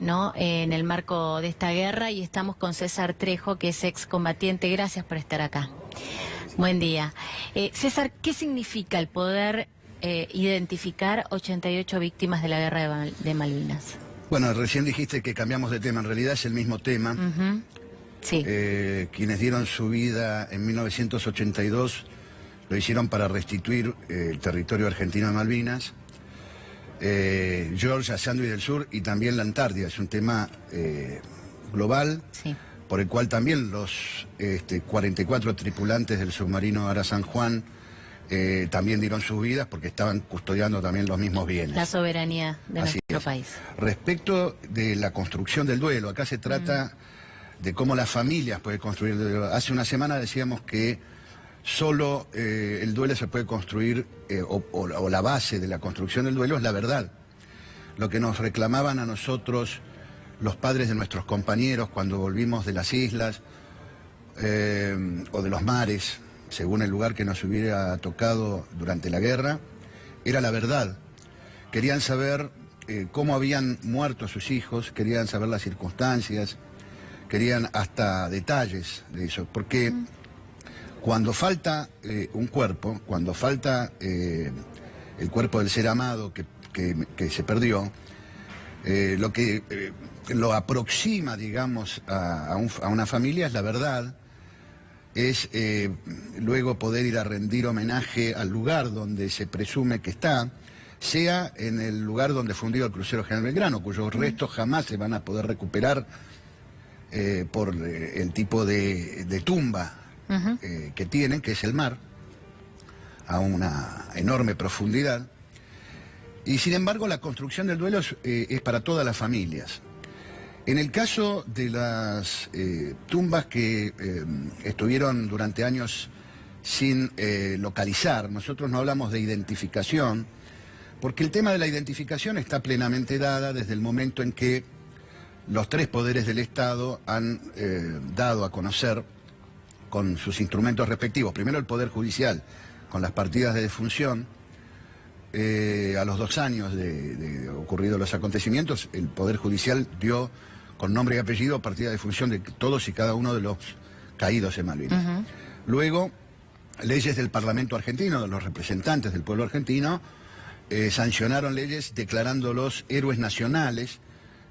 ¿no? En el marco de esta guerra, y estamos con César Trejo, que es excombatiente. Gracias por estar acá. Buen día. César, ¿qué significa el poder identificar 88 víctimas de la guerra de Malvinas? Bueno, recién dijiste que cambiamos de tema, en realidad es el mismo tema. Sí. Quienes dieron su vida en 1982 lo hicieron para restituir el territorio argentino de Malvinas, Georgia, Sandwich del Sur y también la Antártida. Es un tema global, Sí. por el cual también los 44 tripulantes del submarino Ara San Juan también dieron sus vidas porque estaban custodiando también los mismos bienes. La soberanía de Así nuestro es. país. Respecto de la construcción del duelo, acá se trata de cómo las familias pueden construir el duelo. Hace una semana decíamos que solo el duelo se puede construir, o la base de la construcción del duelo es la verdad. Lo que nos reclamaban a nosotros los padres de nuestros compañeros cuando volvimos de las islas o de los mares, según el lugar que nos hubiera tocado durante la guerra, era la verdad. Querían saber cómo habían muerto sus hijos, querían saber las circunstancias, querían hasta detalles de eso, porque cuando falta un cuerpo, cuando falta el cuerpo del ser amado que se perdió, lo que lo aproxima, digamos, a una familia es la verdad, es luego poder ir a rendir homenaje al lugar donde se presume que está, sea en el lugar donde fue hundido el crucero General Belgrano, cuyos restos jamás se van a poder recuperar por el tipo de tumba que tienen, que es el mar, a una enorme profundidad. Y sin embargo la construcción del duelo es para todas las familias. En el caso de las tumbas que estuvieron durante años sin localizar, nosotros no hablamos de identificación, porque el tema de la identificación está plenamente dada desde el momento en que los tres poderes del Estado han dado a conocer con sus instrumentos respectivos, primero el Poder Judicial, con las partidas de defunción. A los 2 años de ocurridos los acontecimientos, el Poder Judicial dio con nombre y apellido partida de defunción de todos y cada uno de los caídos en Malvinas. Luego, leyes del Parlamento argentino, de los representantes del pueblo argentino, sancionaron leyes declarándolos héroes nacionales,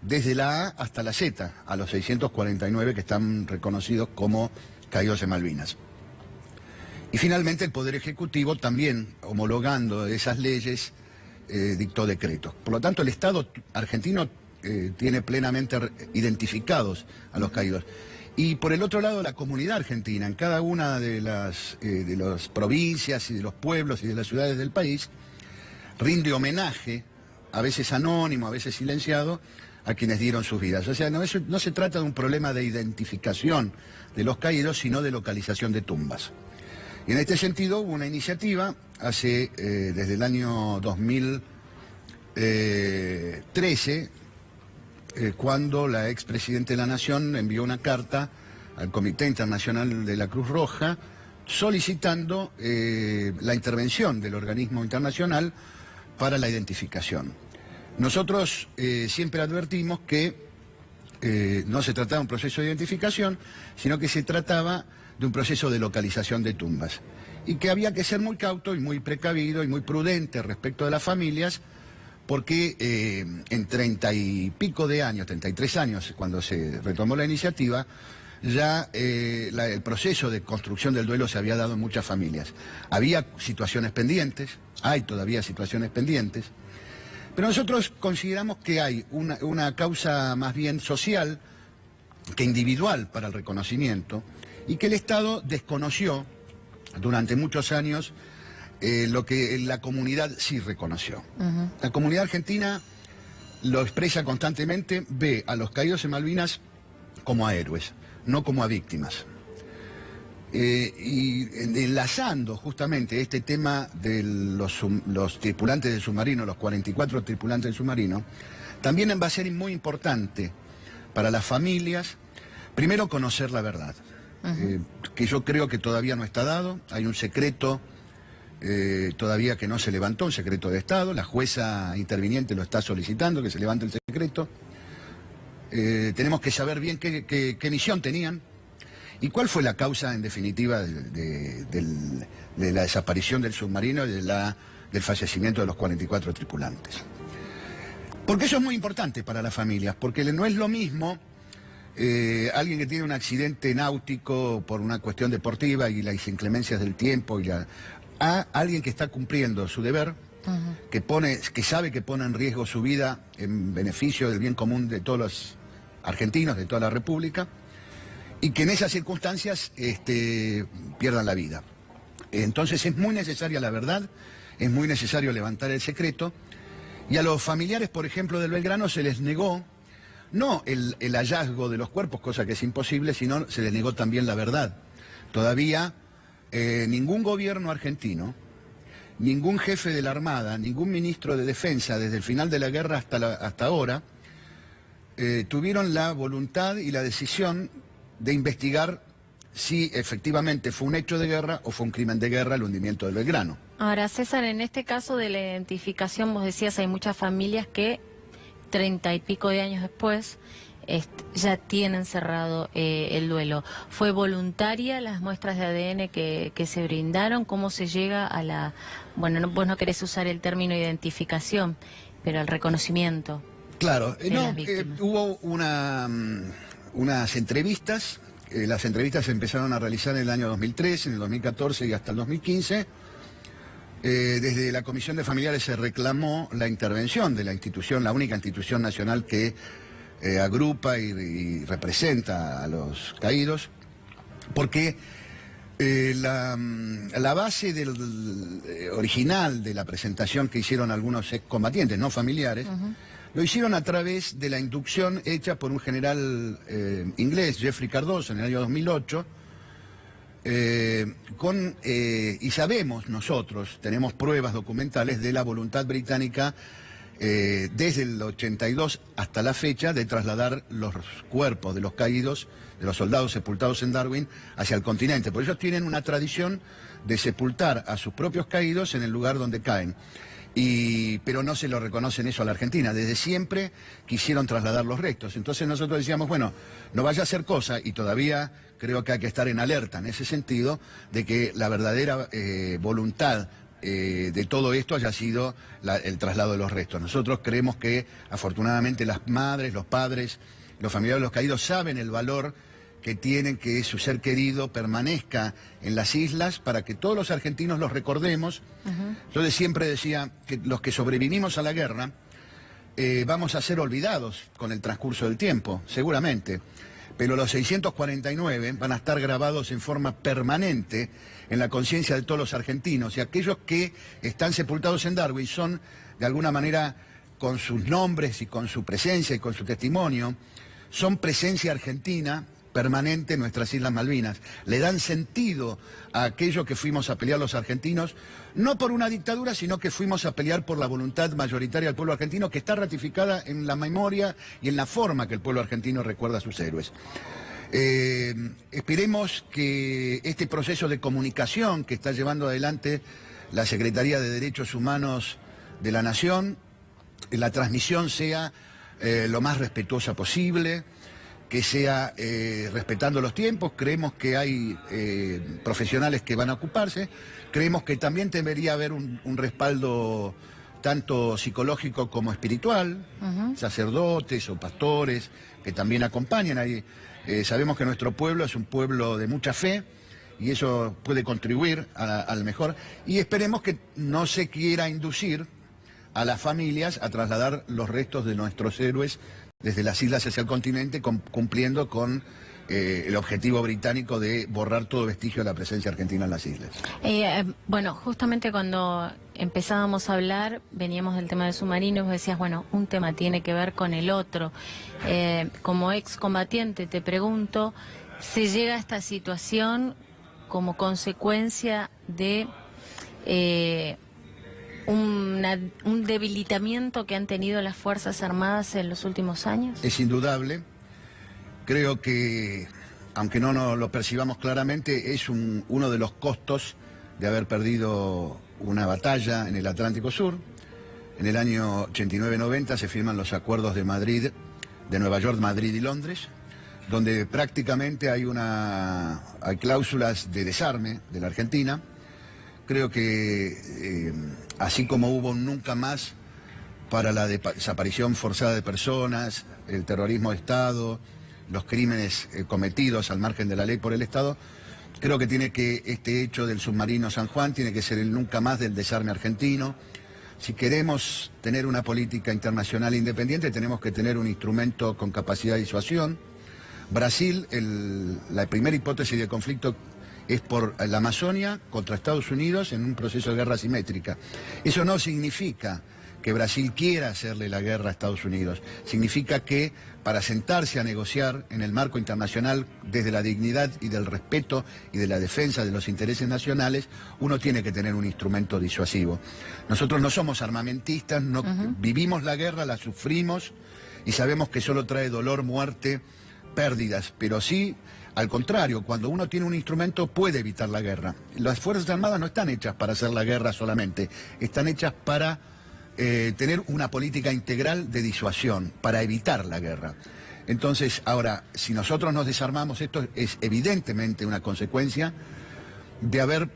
desde la A hasta la Z, a los 649 que están reconocidos como caídos en Malvinas. Y finalmente el Poder Ejecutivo también, homologando esas leyes, dictó decretos. Por lo tanto, el Estado argentino tiene plenamente identificados a los caídos. Y por el otro lado, la comunidad argentina, en cada una de las provincias y de los pueblos y de las ciudades del país, rinde homenaje, a veces anónimo, a veces silenciado, a quienes dieron sus vidas. O sea, no se trata de un problema de identificación de los caídos, sino de localización de tumbas. Y en este sentido hubo una iniciativa desde el año 2013, cuando la expresidenta de la Nación envió una carta al Comité Internacional de la Cruz Roja solicitando la intervención del organismo internacional para la identificación. Nosotros siempre advertimos que no se trataba de un proceso de identificación, sino que se trataba de un proceso de localización de tumbas, y que había que ser muy cauto y muy precavido y muy prudente respecto de las familias, porque en 30 y pico de años, 33 años, cuando se retomó la iniciativa, ya el proceso de construcción del duelo se había dado en muchas familias. Había situaciones pendientes, hay todavía situaciones pendientes, pero nosotros consideramos que hay una causa más bien social que individual para el reconocimiento, y que el Estado desconoció durante muchos años lo que la comunidad sí reconoció. La comunidad argentina lo expresa constantemente, ve a los caídos en Malvinas como a héroes, no como a víctimas. Y enlazando justamente este tema de los tripulantes del submarino, los 44 tripulantes del submarino, también va a ser muy importante para las familias, primero conocer la verdad, que yo creo que todavía no está dado. Hay un secreto todavía que no se levantó, un secreto de Estado. La jueza interviniente lo está solicitando, que se levante el secreto. tenemos que saber bien qué misión tenían y cuál fue la causa, en definitiva, de la desaparición del submarino y del fallecimiento de los 44 tripulantes. Porque eso es muy importante para las familias, porque no es lo mismo alguien que tiene un accidente náutico por una cuestión deportiva y las inclemencias del tiempo, a alguien que está cumpliendo su deber, que sabe que pone en riesgo su vida en beneficio del bien común de todos los argentinos, de toda la República, y que en esas circunstancias pierdan la vida. Entonces es muy necesaria la verdad, es muy necesario levantar el secreto, y a los familiares, por ejemplo, del Belgrano se les negó, no el hallazgo de los cuerpos, cosa que es imposible, sino se les negó también la verdad. Todavía ningún gobierno argentino, ningún jefe de la Armada, ningún ministro de Defensa, desde el final de la guerra hasta ahora, tuvieron la voluntad y la decisión de investigar si efectivamente fue un hecho de guerra o fue un crimen de guerra el hundimiento del Belgrano. Ahora, César, en este caso de la identificación, vos decías, hay muchas familias que 30 y pico de años después ya tienen cerrado el duelo. ¿Fue voluntaria las muestras de ADN que se brindaron? ¿Cómo se llega a la... Bueno, vos no querés usar el término identificación, pero al reconocimiento? Claro, hubo unas entrevistas. Las entrevistas se empezaron a realizar en el año 2013, en el 2014 y hasta el 2015. Desde la Comisión de Familiares se reclamó la intervención de la institución, la única institución nacional que agrupa y representa a los caídos, porque la base original de la presentación que hicieron algunos excombatientes, no familiares, lo hicieron a través de la inducción hecha por un general inglés, Geoffrey Cardoso, en el año 2008, y sabemos nosotros, tenemos pruebas documentales de la voluntad británica desde el 82 hasta la fecha de trasladar los cuerpos de los caídos, de los soldados sepultados en Darwin, hacia el continente. Por ellos tienen una tradición de sepultar a sus propios caídos en el lugar donde caen. Pero no se lo reconocen eso a la Argentina. Desde siempre quisieron trasladar los restos. Entonces nosotros decíamos, bueno, no vaya a ser cosa, y todavía creo que hay que estar en alerta en ese sentido, de que la verdadera voluntad de todo esto haya sido el traslado de los restos. Nosotros creemos que afortunadamente las madres, los padres, los familiares de los caídos saben el valor que tienen que su ser querido permanezca en las islas para que todos los argentinos los recordemos. Yo siempre decía que los que sobrevivimos a la guerra vamos a ser olvidados con el transcurso del tiempo, seguramente, pero los 649 van a estar grabados en forma permanente en la conciencia de todos los argentinos, y aquellos que están sepultados en Darwin son, de alguna manera, con sus nombres y con su presencia y con su testimonio, son presencia argentina permanente en nuestras Islas Malvinas. Le dan sentido a aquello que fuimos a pelear los argentinos, no por una dictadura, sino que fuimos a pelear por la voluntad mayoritaria del pueblo argentino, que está ratificada en la memoria y en la forma que el pueblo argentino recuerda a sus héroes. Esperemos que este proceso de comunicación que está llevando adelante la Secretaría de Derechos Humanos de la Nación, la transmisión sea lo más respetuosa posible, que sea respetando los tiempos. Creemos que hay profesionales que van a ocuparse, creemos que también debería haber un respaldo tanto psicológico como espiritual, sacerdotes o pastores que también acompañan. Sabemos que nuestro pueblo es un pueblo de mucha fe y eso puede contribuir al mejor, y esperemos que no se quiera inducir a las familias a trasladar los restos de nuestros héroes desde las islas hacia el continente, cumpliendo con el objetivo británico de borrar todo vestigio de la presencia argentina en las islas. Bueno, justamente cuando empezábamos a hablar, veníamos del tema de submarinos, vos decías, bueno, un tema tiene que ver con el otro. Como excombatiente te pregunto, ¿se llega a esta situación como consecuencia de un debilitamiento que han tenido las Fuerzas Armadas en los últimos años? Es indudable. Creo que, aunque no lo percibamos claramente, es uno de los costos de haber perdido una batalla en el Atlántico Sur. En el año 89-90 se firman los acuerdos de Madrid, de Nueva York, Madrid y Londres, donde prácticamente hay cláusulas de desarme de la Argentina. Creo que así como hubo un nunca más para la desaparición forzada de personas, el terrorismo de Estado, los crímenes cometidos al margen de la ley por el Estado, creo que este hecho del submarino San Juan tiene que ser el nunca más del desarme argentino. Si queremos tener una política internacional independiente, tenemos que tener un instrumento con capacidad de disuasión. Brasil, la primera hipótesis de conflicto es por la Amazonia contra Estados Unidos en un proceso de guerra asimétrica. Eso no significa que Brasil quiera hacerle la guerra a Estados Unidos. Significa que para sentarse a negociar en el marco internacional desde la dignidad y del respeto y de la defensa de los intereses nacionales, uno tiene que tener un instrumento disuasivo. Nosotros no somos armamentistas, no vivimos la guerra, la sufrimos y sabemos que solo trae dolor, muerte, pérdidas, pero sí, al contrario, cuando uno tiene un instrumento puede evitar la guerra. Las Fuerzas Armadas no están hechas para hacer la guerra solamente, están hechas para tener una política integral de disuasión, para evitar la guerra. Entonces, ahora, si nosotros nos desarmamos, esto es evidentemente una consecuencia de haber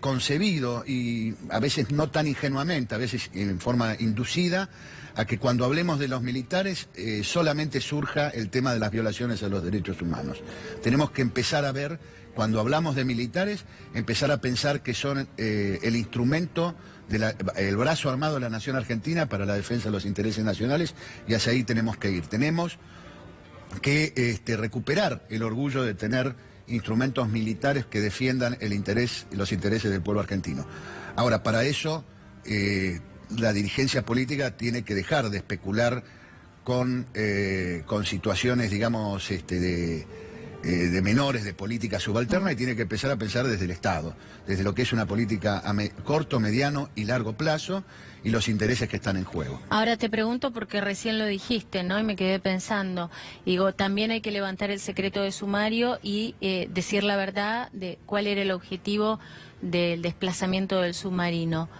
concebido, y a veces no tan ingenuamente, a veces en forma inducida, a que cuando hablemos de los militares solamente surja el tema de las violaciones a los derechos humanos. Tenemos que empezar a ver, cuando hablamos de militares, empezar a pensar que son el instrumento, el brazo armado de la nación argentina para la defensa de los intereses nacionales, y hacia ahí tenemos que ir. Tenemos que recuperar el orgullo de tener instrumentos militares que defiendan los intereses del pueblo argentino. Ahora, para eso, la dirigencia política tiene que dejar de especular con situaciones, digamos, de menores, de política subalterna, y tiene que empezar a pensar desde el Estado, desde lo que es una política a corto, mediano y largo plazo, y los intereses que están en juego. Ahora te pregunto porque recién lo dijiste, ¿no? Y me quedé pensando. Digo, también hay que levantar el secreto de sumario y decir la verdad de cuál era el objetivo del desplazamiento del submarino.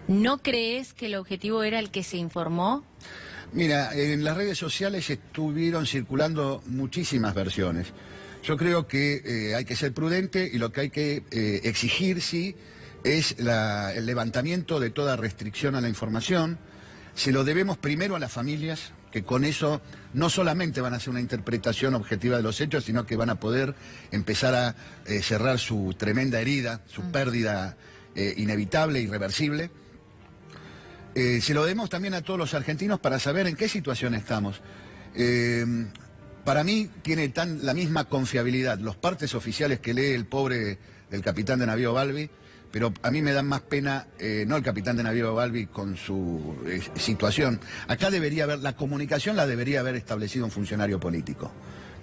¿No crees que el objetivo era el que se informó? Mira, en las redes sociales estuvieron circulando muchísimas versiones. Yo creo que hay que ser prudente, y lo que hay que exigir, sí, es el levantamiento de toda restricción a la información. Se lo debemos primero a las familias, que con eso no solamente van a hacer una interpretación objetiva de los hechos, sino que van a poder empezar a cerrar su tremenda herida, su pérdida inevitable, irreversible. Se lo debemos también a todos los argentinos para saber en qué situación estamos. Para mí tiene la misma confiabilidad los partes oficiales que lee el pobre del capitán de navío Balbi, pero a mí me dan más pena, no el capitán de navío Balbi con su situación. Acá la comunicación la debería haber establecido un funcionario político.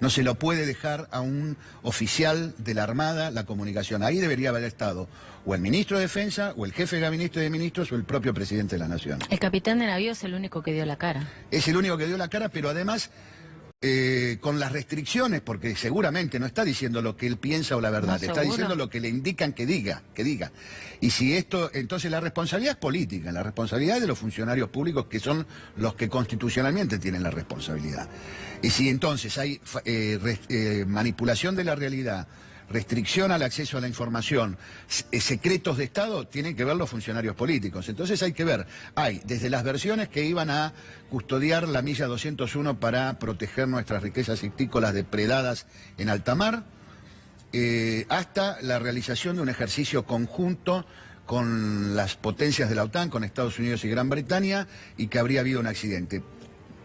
No se lo puede dejar a un oficial de la Armada la comunicación. Ahí debería haber estado o el ministro de Defensa, o el jefe de gabinete de ministros, o el propio presidente de la Nación. El capitán de navío es el único que dio la cara. Es el único que dio la cara, pero además con las restricciones, porque seguramente no está diciendo lo que él piensa o la verdad, está diciendo lo que le indican que diga. Y si entonces la responsabilidad es política, la responsabilidad es de los funcionarios públicos, que son los que constitucionalmente tienen la responsabilidad. Y si entonces hay manipulación de la realidad, restricción al acceso a la información, secretos de Estado, tienen que ver los funcionarios políticos. Entonces hay que ver, desde las versiones que iban a custodiar la milla 201 para proteger nuestras riquezas histícolas depredadas en alta mar, hasta la realización de un ejercicio conjunto con las potencias de la OTAN, con Estados Unidos y Gran Bretaña, y que habría habido un accidente.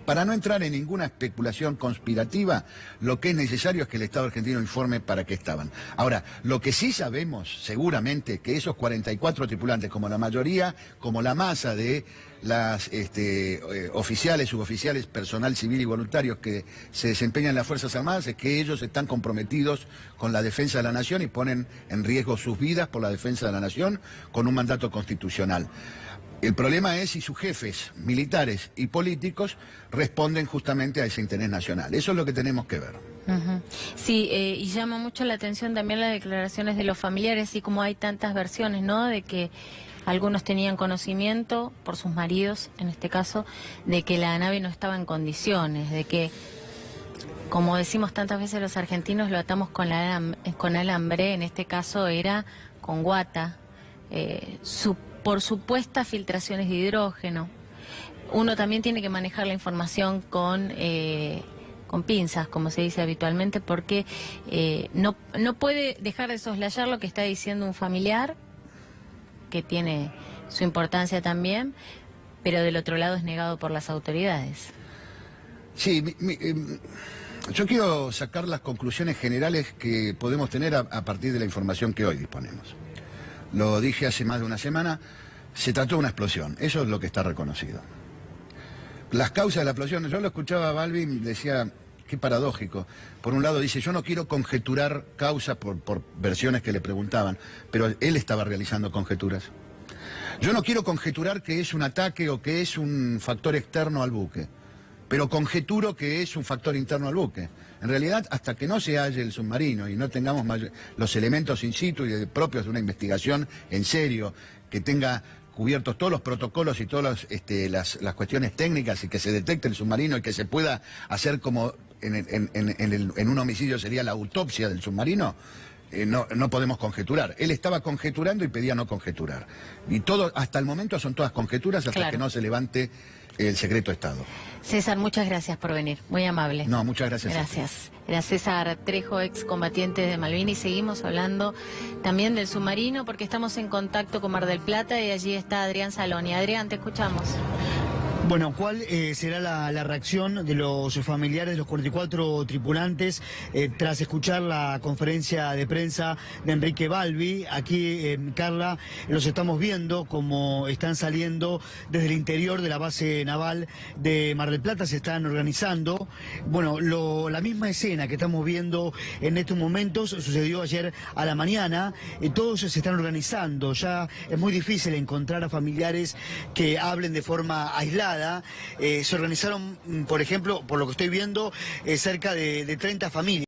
Para no entrar en ninguna especulación conspirativa, lo que es necesario es que el Estado argentino informe para qué estaban. Ahora, lo que sí sabemos, seguramente, que esos 44 tripulantes, como la mayoría, como la masa de las oficiales, suboficiales, personal civil y voluntarios que se desempeñan en las Fuerzas Armadas, es que ellos están comprometidos con la defensa de la nación y ponen en riesgo sus vidas por la defensa de la nación con un mandato constitucional. El problema es si sus jefes militares y políticos responden justamente a ese interés nacional. Eso es lo que tenemos que ver. Sí, y llama mucho la atención también las declaraciones de los familiares, y como hay tantas versiones, ¿no?, de que algunos tenían conocimiento, por sus maridos en este caso, de que la nave no estaba en condiciones, de que como decimos tantas veces los argentinos, lo atamos con alambre, en este caso era con guata, por supuestas filtraciones de hidrógeno. Uno también tiene que manejar la información con pinzas, como se dice habitualmente, porque no puede dejar de soslayar lo que está diciendo un familiar, que tiene su importancia también, pero del otro lado es negado por las autoridades. Sí, yo quiero sacar las conclusiones generales que podemos tener a partir de la información que hoy disponemos. Lo dije hace más de una semana, se trató de una explosión, eso es lo que está reconocido. Las causas de la explosión, yo lo escuchaba a Balbi, decía, qué paradójico. Por un lado dice, yo no quiero conjeturar causas por versiones que le preguntaban, pero él estaba realizando conjeturas. Yo no quiero conjeturar que es un ataque o que es un factor externo al buque, pero conjeturo que es un factor interno al buque. En realidad, hasta que no se halle el submarino y no tengamos los elementos in situ y propios de una investigación en serio, que tenga cubiertos todos los protocolos y todas las cuestiones técnicas y que se detecte el submarino y que se pueda hacer como en un homicidio sería la autopsia del submarino, no podemos conjeturar. Él estaba conjeturando y pedía no conjeturar. Y todo, hasta el momento son todas conjeturas hasta que no se levante el secreto de Estado. César, muchas gracias por venir, muy amable. No, muchas gracias. Gracias. Era César Trejo, excombatiente de Malvinas, y seguimos hablando también del submarino porque estamos en contacto con Mar del Plata y allí está Adrián Saloni. Adrián, te escuchamos. Bueno, ¿cuál será la reacción de los familiares de los 44 tripulantes tras escuchar la conferencia de prensa de Enrique Balbi? Aquí, Carla, los estamos viendo como están saliendo desde el interior de la base naval de Mar del Plata, se están organizando. Bueno, la misma escena que estamos viendo en estos momentos sucedió ayer a la mañana. Todos se están organizando, ya es muy difícil encontrar a familiares que hablen de forma aislada. Se organizaron, por ejemplo, por lo que estoy viendo, cerca de 30 familias.